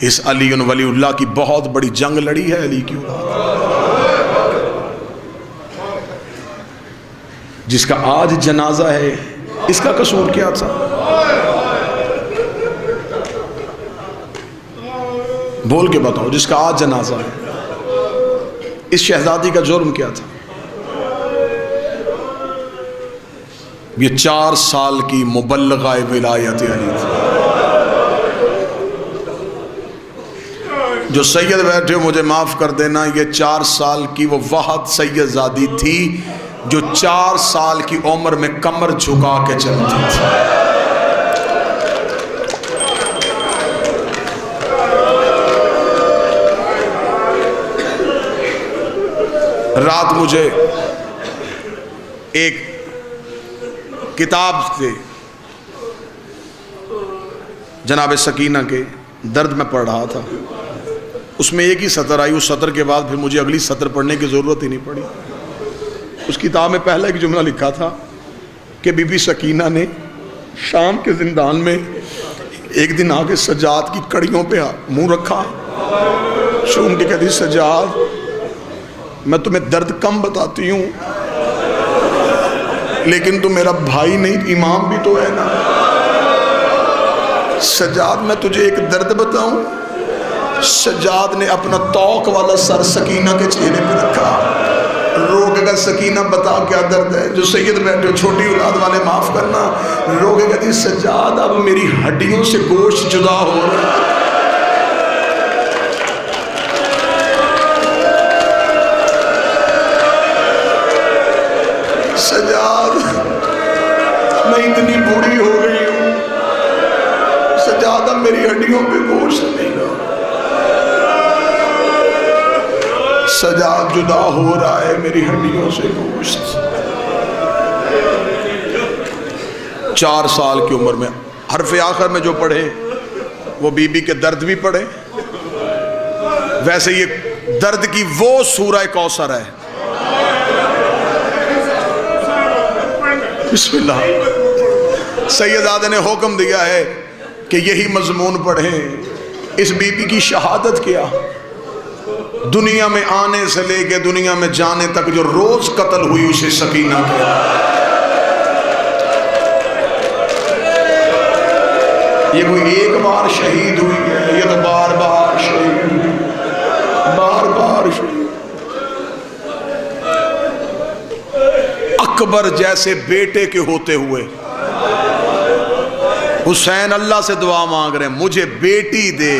اس علی ولی اللہ کی بہت بڑی جنگ لڑی ہے علی کی اولاد، جس کا آج جنازہ ہے، اس کا قصور کیا تھا؟ بول کے بتاؤ، جس کا آج جنازہ ہے، اس شہزادی کا جرم کیا تھا؟ یہ 4 سال کی مبلغہ ولایت علی تھی۔ جو سید بیٹھے ہو مجھے معاف کر دینا، یہ 4 سال کی وہ واحد سید زادی تھی جو 4 سال کی عمر میں کمر جھکا کے چلتی تھی۔ رات مجھے ایک کتاب سے جناب سکینہ کے درد میں پڑھ رہا تھا، اس میں ایک ہی سطر آئی، اس سطر کے بعد پھر مجھے اگلی سطر پڑھنے کی ضرورت ہی نہیں پڑی۔ اس کتاب میں پہلا ایک جملہ لکھا تھا کہ بی بی سکینہ نے شام کے زندان میں ایک دن آگے سجاد کی کڑیوں پہ منہ رکھا، چوم کے کہتی سجاد میں تمہیں درد کم بتاتی ہوں لیکن تو میرا بھائی نہیں، امام بھی تو ہے نا، سجاد میں تجھے ایک درد بتاؤں؟ سجاد نے اپنا توق والا سر سکینہ کے چہرے پہ رکھا، رو کے کہا سکینہ بتا کیا درد ہے؟ جو سید بیٹھے چھوٹی اولاد والے معاف کرنا، رو کے کہتی سجاد اب میری ہڈیوں سے گوشت جدا ہو رہا ہے۔ سجاد میں اتنی بوڑھی ہو گئی ہوں، سجاد اب میری ہڈیوں پہ گوشت نہیں رہا، سجاد جدا ہو رہا ہے میری ہڈیوں سے گوشت۔ 4 سال کی عمر میں حرف آخر میں جو پڑھے وہ بی بی کے درد بھی پڑھے، ویسے یہ درد کی وہ سورہ کوثر ہے۔ بسم اللہ، سیدزادے نے حکم دیا ہے کہ یہی مضمون پڑھیں۔ اس بی بی کی شہادت کیا، دنیا میں آنے سے لے کے دنیا میں جانے تک جو روز قتل ہوئی اسے سکینہ کیا۔ یہ کوئی ایک بار شہید ہوئی ہے، یہ تو بار بار شہید ہوئی، بار بار شہید۔ اکبر جیسے بیٹے کے ہوتے ہوئے حسین اللہ سے دعا مانگ رہے ہیں مجھے بیٹی دے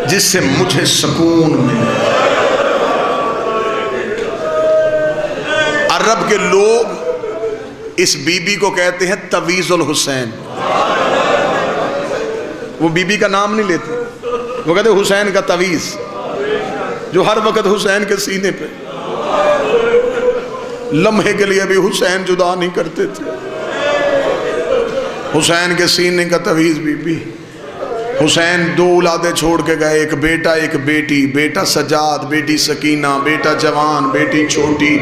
جس سے مجھے سکون ملے۔ عرب کے لوگ اس بی بی کو کہتے ہیں تویز الحسین، وہ بی بی کا نام نہیں لیتے، وہ کہتے ہیں حسین کا تویز، جو ہر وقت حسین کے سینے پہ، لمحے کے لیے بھی حسین جدا نہیں کرتے تھے، حسین کے سینے کا تویز بی بی۔ حسین 2 اولادیں چھوڑ کے گئے، ایک بیٹا ایک بیٹی، بیٹا سجاد، بیٹی سکینہ، بیٹا جوان، بیٹی چھوٹی۔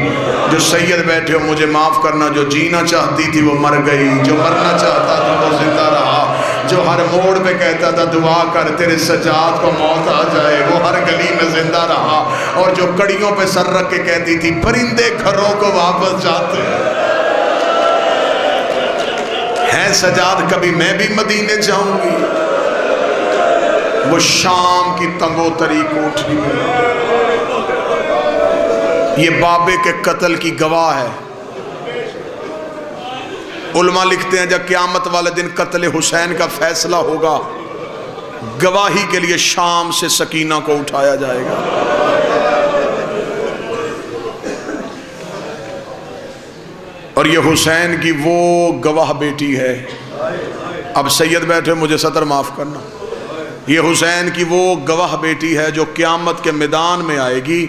جو سید بیٹھے ہو مجھے معاف کرنا، جو جینا چاہتی تھی وہ مر گئی، جو مرنا چاہتا تھا وہ زندہ رہا، جو ہر موڑ پہ کہتا تھا دعا کر تیرے سجاد کو موت آ جائے وہ ہر گلی میں زندہ رہا، اور جو کڑیوں پہ سر رکھ کے کہتی تھی پرندے گھروں کو واپس جاتے ہیں سجاد کبھی میں بھی مدینے جاؤں گی، وہ شام کی تنگو تری کوٹھی میں یہ بابے کے قتل کی گواہ ہے۔ علماء لکھتے ہیں جب قیامت والے دن قتل حسین کا فیصلہ ہوگا، گواہی کے لیے شام سے سکینہ کو اٹھایا جائے گا۔ اور یہ حسین کی وہ گواہ بیٹی ہے۔ اب سید بیٹھے مجھے سطر معاف کرنا، یہ حسین کی وہ گواہ بیٹی ہے جو قیامت کے میدان میں آئے گی،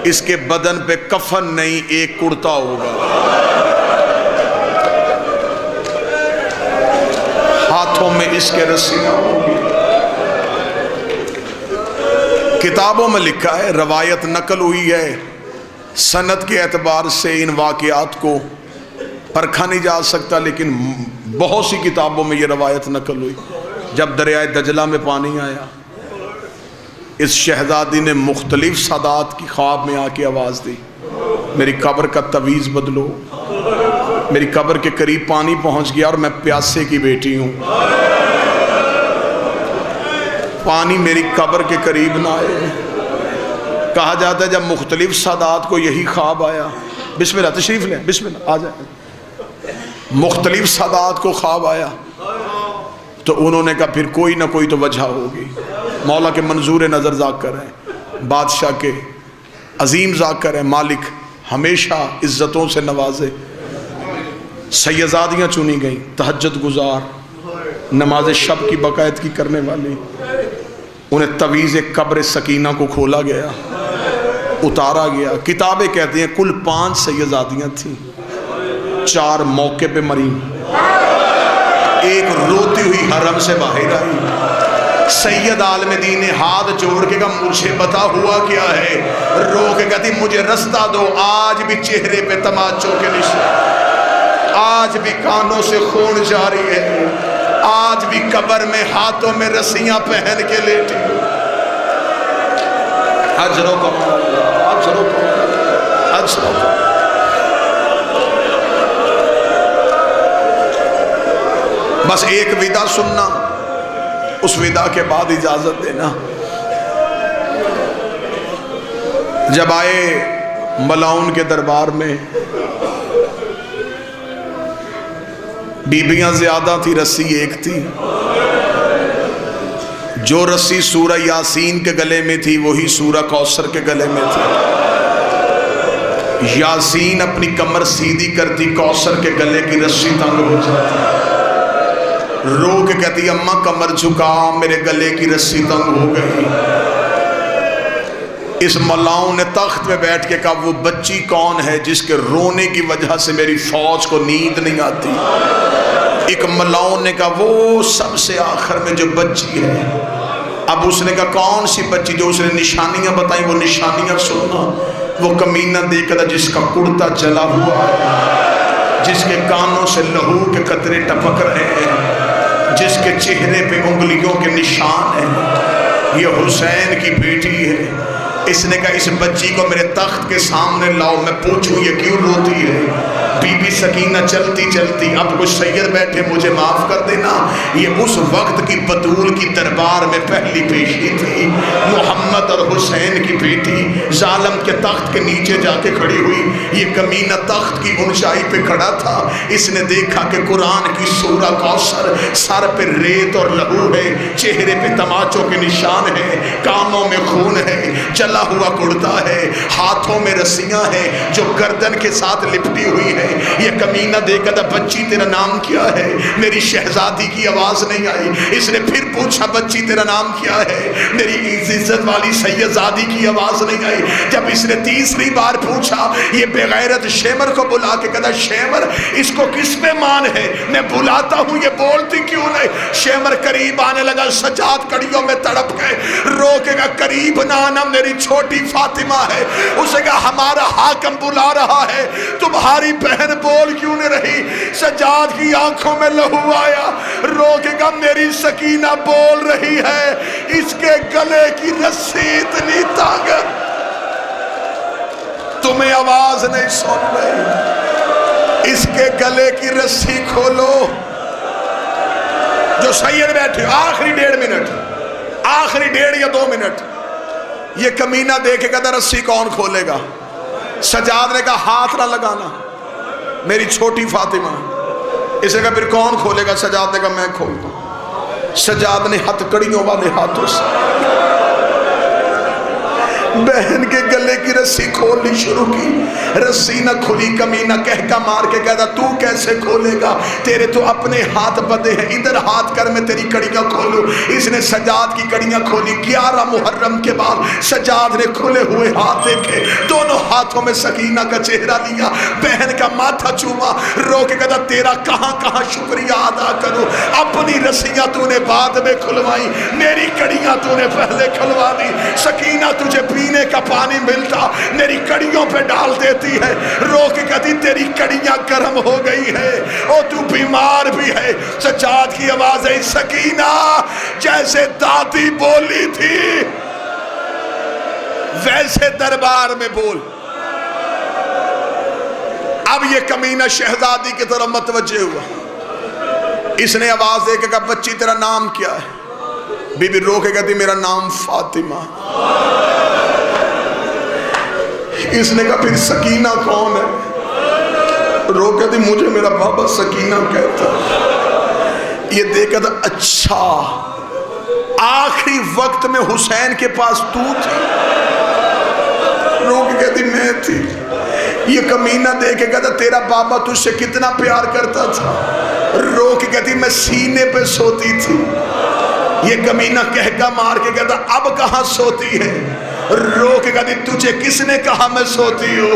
اس کے بدن پہ کفن نہیں ایک کرتا ہوگا، ہاتھوں میں اس کے رسیاں ہوگی۔ کتابوں میں لکھا ہے، روایت نقل ہوئی ہے، سند کے اعتبار سے ان واقعات کو پرکھا نہیں جا سکتا، لیکن بہت سی کتابوں میں یہ روایت نقل ہوئی، جب دریائے دجلہ میں پانی آیا، اس شہزادی نے مختلف سادات کی خواب میں آ کے آواز دی، میری قبر کا تعویذ بدلو، میری قبر کے قریب پانی پہنچ گیا اور میں پیاسے کی بیٹی ہوں، پانی میری قبر کے قریب نہ آئے۔ کہا جاتا ہے جب مختلف سادات کو یہی خواب آیا، بسم اللہ تشریف لیں، بسم اللہ آ جائیں، مختلف سادات کو خواب آیا تو انہوں نے کہا پھر کوئی نہ کوئی تو وجہ ہوگی، مولا کے منظور نظر ذاکر ہیں، بادشاہ کے عظیم ذاکر ہیں، مالک ہمیشہ عزتوں سے نوازے۔ سیدزادیاں چنی گئیں، تہجد گزار، نماز شب کی باقاعدگی کرنے والی، انہیں تعویذ قبر سکینہ کو کھولا گیا، اتارا گیا۔ کتابیں کہتی ہیں کل 5 سیدزادیاں تھیں، 4 موقع پہ مری، ایک روتی ہوئی حرم سے باہر آئی۔ سید عالم دین نے ہاتھ جوڑ کے کہا مجھے بتا ہوا کیا ہے، رو کے کہتی مجھے رستہ دو، آج بھی چہرے پہ تماچوں کے نشان، آج بھی کانوں سے خون جاری ہے، آج بھی قبر میں ہاتھوں میں رسیاں پہن کے لیٹی، اجرو کمال، اجرو کمال، اجرو کمال۔ بس ایک ودا سننا، اس ودا کے بعد اجازت دینا۔ جب آئے ملاؤن کے دربار میں، بیبیاں زیادہ تھی، رسی ایک تھی، جو رسی سورہ یاسین کے گلے میں تھی وہی سورہ کوثر کے گلے میں تھی۔ یاسین اپنی کمر سیدھی کرتی، کوثر کے گلے کی رسی تنگ ہو جاتی، رو کے کہتی اماں کمر جھکا، میرے گلے کی رسی تنگ ہو گئی۔ اس ملاؤں نے تخت میں بیٹھ کے کہا وہ بچی کون ہے جس کے رونے کی وجہ سے میری فوج کو نیند نہیں آتی؟ ایک ملاؤں نے کہا وہ سب سے آخر میں جو بچی ہے۔ اب اس نے کہا کون سی بچی؟ جو اس نے نشانیاں بتائیں وہ نشانیاں سننا۔ وہ کمینہ دیکھا تھا جس کا کرتا جلا ہوا ہے، جس کے کانوں سے لہو کے قطرے ٹپک رہے ہیں، جس کے چہرے پہ انگلیوں کے نشان ہیں، یہ حسین کی بیٹی ہے۔ اس نے کہا اس بچی کو میرے تخت کے سامنے لاؤ، میں پوچھوں یہ کیوں روتی ہے۔ بی بی سکینہ چلتی چلتی، اب کچھ سید بیٹھے مجھے معاف کر دینا، یہ اس وقت کی بطول کی دربار میں پہلی پیشی تھی، محمد اور حسین کی بیٹی ظالم کے تخت کے نیچے جا کے کھڑی ہوئی۔ یہ کمینہ تخت کی اونچائی پہ کھڑا تھا، اس نے دیکھا کہ قرآن کی سورہ کوثر، سر پہ ریت اور لہو ہے، چہرے پہ تماچوں کے نشان ہے، کانوں میں خون ہے، جلا ہوا کرتا ہے، ہاتھوں میں رسیاں ہیں جو گردن کے ساتھ لپٹی ہوئی ہے۔ یہ کمینہ دیکھا تھا بچی تیرا نام کیا ہے؟ میری شہزادی کی آواز نہیں آئی۔ اس نے پھر پوچھا بچی تیرا نام کیا ہے؟ میری عزت والی سیدزادی کی آواز نہیں آئی۔ جب اس نے تیسری بار پوچھا، یہ بے غیرت شیمر کو بلا کے کہتا شیمر اس کو کس پہ مان ہے؟ میں بلاتا ہوں یہ بولتی کیوں نہیں؟ شیمر قریب آنے لگا، سجاد کڑیوں میں تڑپ گئے، رو کے کہا قریب نہ آنا، میری چھوٹی فاطمہ ہے۔ اسے کہا ہمارا حاکم بلا رہا ہے، تمہاری بہن بول کیوں نہیں رہی؟ سجاد کی آنکھوں میں لہو آیا، رو کے کہا میری سکینہ بول رہی ہے، اس کے گلے کی رسی اتنی تنگ تمہیں آواز نہیں سن رہی، اس کے گلے کی رسی کھولو۔ جو سید بیٹھے آخری 1.5 منٹ، آخری 1.5 یا 2 منٹ، یہ کمینہ دیکھے کہتا رسی کون کھولے گا؟ سجاد نے کہا ہاتھ نہ لگانا، میری چھوٹی فاطمہ۔ اسے کہا پھر کون کھولے گا؟ سجاد نے کہا میں کھولتا ہوں۔ سجاد نے ہتھ کڑیوں والے ہاتھوں سے بہن کے گلے کی رسی کھولنی شروع کی، رسی نہ کھلی۔ کمینہ کہکا مار کے کہتا تو کیسے کھولے گا؟ تیرے تو اپنے ہاتھ بدے ہیں، ادھر ہاتھ کر میں تیری کڑیاں کھولوں۔ اس نے سجاد کی کڑیاں کھولی۔ 11 محرم کے بعد سجاد نے کھلے ہوئے ہاتھ دیکھے، دونوں ہاتھوں میں سکینہ کا چہرہ لیا، بہن کا ماتھا چوما، رو کے کہتا تیرا کہاں کہاں شکریہ ادا کروں، اپنی رسیاں تو نے بعد میں کھلوائی، میری کڑیاں تو نے پہلے کھلوا دی۔ سکینہ تجھے پینے کا پانی ملتا دیتا میری کڑیوں پہ ڈال دیتی ہے. رو کے کہتی تیری کڑیاں گرم ہو گئی ہے اور تو بیمار بھی ہے. سجاد کی آواز ہے سکینہ جیسے دادی بولی تھی ویسے دربار میں بول. اب یہ کمینہ شہزادی کی طرف متوجہ ہوا. اس نے آواز دے کے کہا بچی تیرا نام کیا ہے؟ بی بی رو کے کہتی میرا نام فاطمہ. اس نے کہا پھر سکینہ کون ہے؟ رو کہتی مجھے میرا بابا سکینہ کہتا. یہ دیکھا تھا اچھا آخری وقت میں حسین کے پاس تو تھی. رو کے کہتی میں تھی. یہ کمینہ دیکھے کہتا تیرا بابا تجھ سے کتنا پیار کرتا تھا. رو کے کہتی میں سینے پہ سوتی تھی. یہ کمینہ کہکا مار کے کہتا اب کہاں سوتی ہے؟ رو کے کہتی تجھے کس نے کہا میں سوتی ہوں؟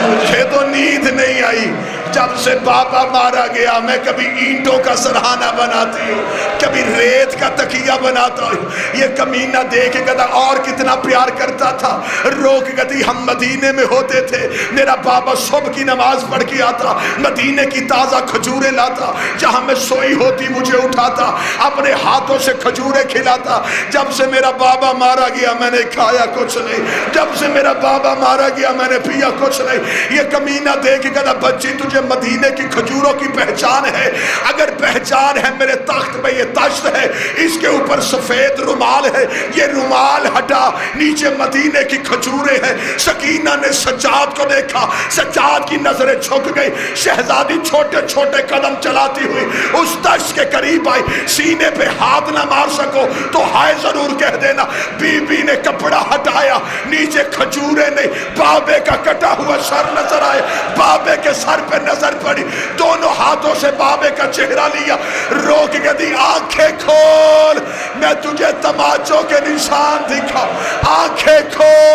مجھے تو نیند نہیں آئی. جب سے بابا مارا گیا میں کبھی اینٹوں کا سرہانہ بناتی ہوں کبھی ریت کا تکیہ بناتا ہوں. یہ کمینہ دیکھ کے کہتا اور کتنا پیار کرتا تھا. رو کے کہتی ہم مدینے میں ہوتے تھے میرا بابا صبح کی نماز پڑھ کے آتا مدینے کی تازہ کھجوریں لاتا جہاں میں سوئی ہوتی مجھے اٹھاتا اپنے ہاتھوں سے کھجوریں کھلاتا. جب سے میرا بابا مارا گیا میں نے کھایا کچھ نہیں. جب سے میرا بابا مارا گیا میں نے پیا کچھ نہیں. یہ کمینہ دیکھ کے کہتا بچی تجھے مدینے کی کھجوروں کی پہچان ہے؟ اگر پہچان ہے میرے تخت پہ یہ تشت ہے اس کے اوپر سفید رومال ہے یہ رومال ہٹا نیچے مدینے کی کھجوریں ہیں. سکینہ نے سجاد کو دیکھا سجاد کی نظریں جھک گئی. شہزادی چھوٹے چھوٹے قدم چلاتی ہوئی اس تشت کے قریب آئی. سینے پہ ہاتھ نہ مار سکو تو ہائے ضرور کہہ دینا. بی بی نے کپڑا ہٹایا نیچے کھجوریں نہیں بابے کا کٹا ہوا سر نظر آئے. بابے کے سر پہ نظر پڑی دونوں ہاتھوں سے بابے کا چہرہ لیا. رو کے کہتی آنکھیں کھول میں تجھے تماچوں کے نشان دکھا. آنکھیں کھول